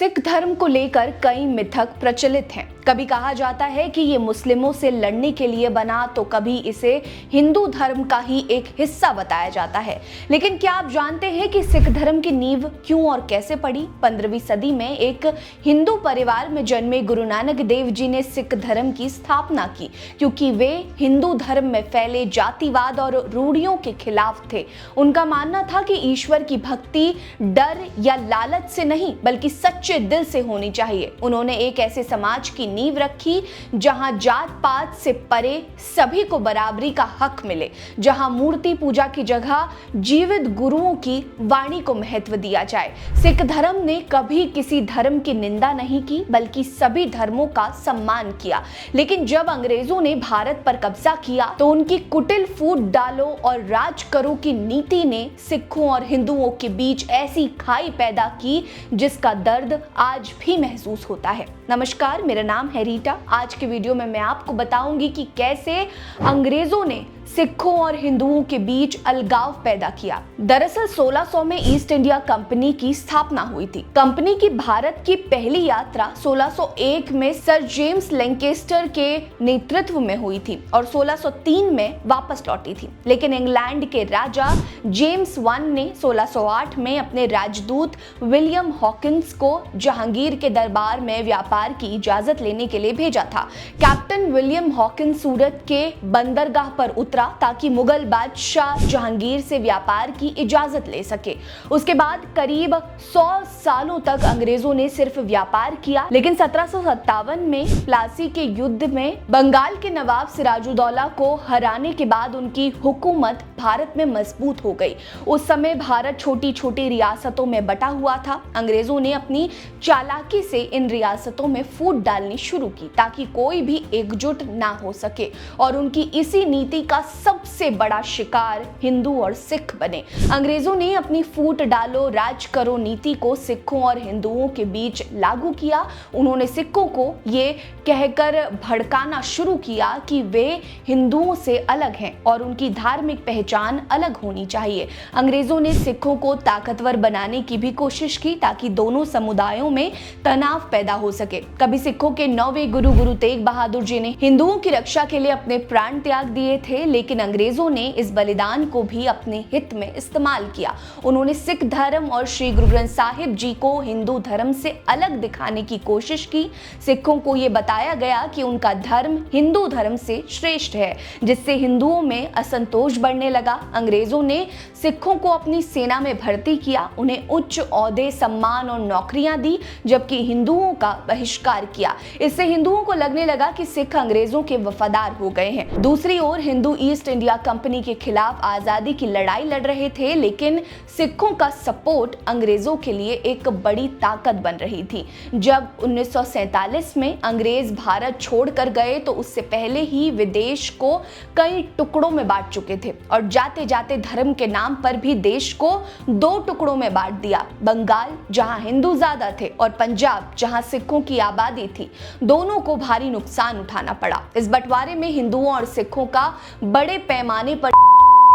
सिख धर्म को लेकर कई मिथक प्रचलित हैं। कभी कहा जाता है कि ये मुस्लिमों से लड़ने के लिए बना, तो कभी इसे हिंदू धर्म का ही एक हिस्सा बताया जाता है। लेकिन क्या आप जानते हैं कि सिख धर्म की नींव क्यों और कैसे पड़ी? 15वीं सदी में एक हिंदू परिवार में जन्मे गुरु नानक देव जी ने सिख धर्म की स्थापना की, क्योंकि वे हिंदू धर्म में फैले जातिवाद और रूढ़ियों के खिलाफ थे। उनका मानना था कि ईश्वर की भक्ति डर या लालच से नहीं, बल्कि सच्चे दिल से होनी चाहिए। उन्होंने एक ऐसे समाज की नींव रखी जहां जात पात से परे सभी को बराबरी का हक मिले, जहां मूर्ति पूजा की जगह जीवित गुरुओं की वाणी को महत्व दिया जाए। सिख धर्म ने कभी किसी धर्म की निंदा नहीं की, बल्कि सभी धर्मों का सम्मान किया। लेकिन जब अंग्रेजों ने भारत पर कब्जा किया, तो उनकी कुटिल फूट डालो और राज करो की नीति ने सिखों और हिंदुओं के बीच ऐसी खाई पैदा की जिसका दर्द आज भी महसूस होता है। नमस्कार, मेरा नाम है रीटा। आज के वीडियो में मैं आपको बताऊंगी कि कैसे अंग्रेजों ने सिखों और हिंदुओं के बीच अलगाव पैदा किया। दरअसल 1600 में ईस्ट इंडिया कंपनी की स्थापना हुई थी। कंपनी की भारत की पहली यात्रा 1601 में सर जेम्स लैंकेस्टर के नेतृत्व में हुई थी और 1603 में वापस लौटी थी। लेकिन इंग्लैंड के राजा जेम्स I ने 1608 में अपने राजदूत विलियम हॉकिंस को जहांगीर के दरबार में व्यापार की इजाजत लेने के लिए भेजा था। कैप्टन विलियम हॉकिंस सूरत के बंदरगाह पर उतरा ताकि मुगल बादशाह जहांगीर से व्यापार की इजाजत ले सके। उसके बाद करीब 100 सालों तक अंग्रेजों ने सिर्फ व्यापार किया। लेकिन 1757 में प्लासी के युद्ध में बंगाल के नवाब सिराजुद्दौला को हराने के बाद उनकी हुकूमत भारत में मजबूत हो गई। उस समय भारत छोटी छोटी रियासतों में बटा हुआ था। अंग्रेजों ने अपनी चालाकी से इन रियासतों में फूट डालनी शुरू की ताकि कोई भी एकजुट ना हो सके, और उनकी इसी नीति का सबसे बड़ा शिकार हिंदू और सिख बने। अंग्रेजों ने अपनी फूट डालो राज करो नीति को सिखों और हिंदुओं के बीच लागू किया। उन्होंने सिखों को ये कहकर भड़काना शुरू किया कि वे हिंदुओं से अलग हैं और उनकी धार्मिक पहचान अलग होनी चाहिए। अंग्रेजों ने सिखों को ताकतवर बनाने की भी कोशिश की ताकि दोनों समुदायों में तनाव पैदा हो सके। कभी सिखों के 9वें गुरु तेग बहादुर जी ने हिंदुओं की रक्षा के लिए अपने प्राण त्याग दिए थे, लेकिन अंग्रेजों ने इस बलिदान को भी अपने हित में इस्तेमाल किया। उन्होंने सिख धर्म और श्री गुरु ग्रंथ साहिब जी को हिंदू धर्म से अलग दिखाने की कोशिश की। सिखों को यह बताया गया कि उनका धर्म हिंदू धर्म से श्रेष्ठ है, जिससे हिंदुओं में असंतोष बढ़ने लगा। अंग्रेजों ने सिखों को अपनी सेना में भर्ती किया, उन्हें उच्च ओहदे, सम्मान और नौकरियां दी, जबकि हिंदुओं का बहिष्कार किया। इससे हिंदुओं को लगने लगा कि सिख अंग्रेजों के वफादार हो गए हैं। दूसरी ओर हिंदू ईस्ट इंडिया कंपनी के खिलाफ आजादी की लड़ाई लड़ रहे थे, लेकिन सिखों का सपोर्ट अंग्रेजों के लिए एक बड़ी ताकत बन रही थी। जब 1947 में अंग्रेज भारत छोड़कर गए, तो उससे पहले ही विदेश को कई टुकड़ों में बांट चुके थे और जाते जाते धर्म के नाम पर भी देश को 2 टुकड़ों में बांट दिया। बंगाल, जहां हिंदू ज्यादा थे, और पंजाब, जहां सिखों की आबादी थी, दोनों को भारी नुकसान उठाना पड़ा। इस बंटवारे में हिंदुओं और सिखों का बड़े पैमाने पर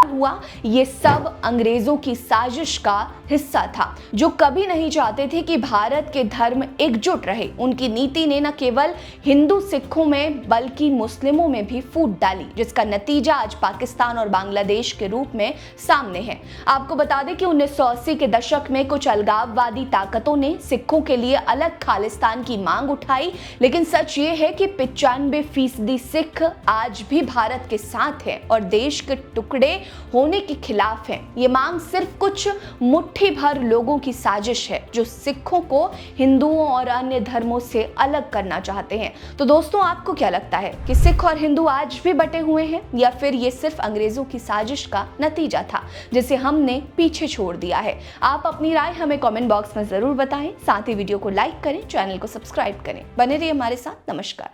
हुआ। ये सब अंग्रेजों की साजिश का हिस्सा था, जो कभी नहीं चाहते थे कि भारत के धर्म एकजुट रहे। उनकी नीति ने न केवल हिंदू सिखों में बल्कि मुस्लिमों में भी फूट डाली, जिसका नतीजा आज पाकिस्तान और बांग्लादेश के रूप में सामने है। आपको बता दें कि 1980 के दशक में कुछ अलगाववादी ताकतों ने सिखों के लिए अलग खालिस्तान की मांग उठाई, लेकिन सच ये है कि 95% सिख आज भी भारत के साथ है और देश के टुकड़े होने के खिलाफ हैं। ये मांग सिर्फ कुछ मुट्ठी भर लोगों की साजिश है, जो सिखों को हिंदुओं और अन्य धर्मों से अलग करना चाहते हैं। तो दोस्तों, आपको क्या लगता है कि सिख और हिंदू आज भी बटे हुए हैं, या फिर ये सिर्फ अंग्रेजों की साजिश का नतीजा था जिसे हमने पीछे छोड़ दिया है? आप अपनी राय हमें कमेंट बॉक्स में जरूर बताएं। साथ ही वीडियो को लाइक करें, चैनल को सब्सक्राइब करें। बने रहिए हमारे साथ। नमस्कार।